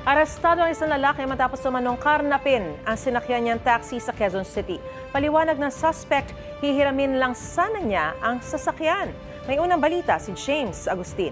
Arestado ang isang lalaki matapos umanong karnapin ang sinakyan niyang taxi sa Quezon City. Paliwanag ng suspect, hihiramin lang sana niya ang sasakyan. May unang balita si James Agustin.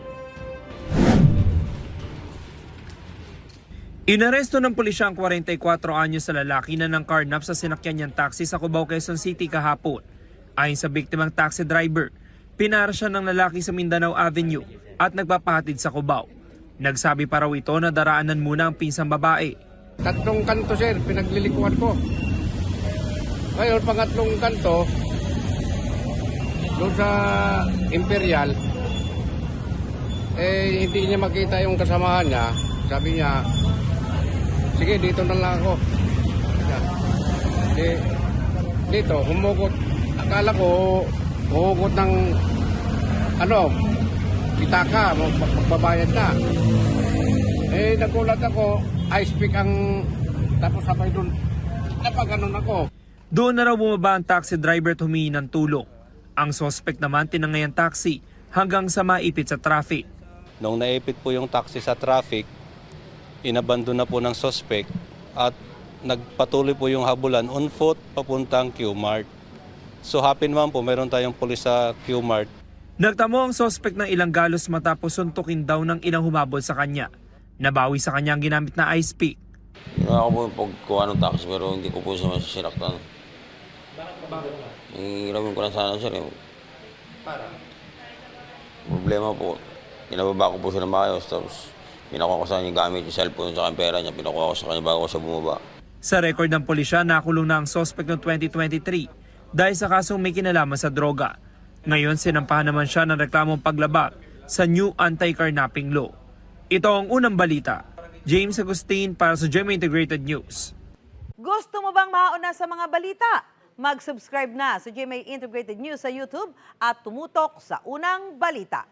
Inaresto ng pulisya ang 44 anyos na lalaki na ng karnap sa sinakyan niyang taxi sa Cubao, Quezon City kahapon. Ayon sa biktimang taxi driver, pinara siya ng lalaki sa Mindanao Avenue at nagpapahatid sa Cubao. Nagsabi pa raw ito na daraanan muna ang pinsang babae. Tatlong kanto, sir, pinaglilikuan ko. Ngayon, pangatlong kanto, doon sa Imperial, hindi niya makita yung kasamahan niya. Sabi niya, sige, dito na lang ako. Dito, humugot. Akala ko, hugot ng, pitaka, magbabayad na. Nagulat ako, ice pick ang, tapos sabay doon, napaganon ako. Doon na raw bumaba ang taxi driver at humingi ng tulong. Ang suspect naman tinangay ang taxi hanggang sa maipit sa traffic. Nung naipit po yung taxi sa traffic, inabandon na po ng suspect at nagpatuloy po yung habulan on foot papuntang Q-Mart. So happy naman po, meron tayong pulis sa Q-Mart. Nagtamo ang suspect ng ilang galos matapos suntukin daw ng ilang humabol sa kanya. Nabawi sa kanya ang ginamit na ice pick. Ginawa ko po yung pagkuha ng taxi pero hindi ko po siya sinaktan. Bakit? Hiramin ko lang sana sir. Problema po, pinababa ko po siya ng maayos tapos pinakuha ko sa kanya gamit yung cellphone sa pera niya, pinakuha ko sa kanya bago siya bumaba. Sa record ng pulisya, nakulong na ang suspect noong 2023 dahil sa kasong may kinalaman sa droga. Ngayon, sinampahan naman siya ng reklamong paglabag sa new anti-carnapping law. Ito ang unang balita. James Agustin para sa GMA Integrated News. Gusto mo bang mauna sa mga balita? Mag-subscribe na sa GMA Integrated News sa YouTube at tumutok sa unang balita.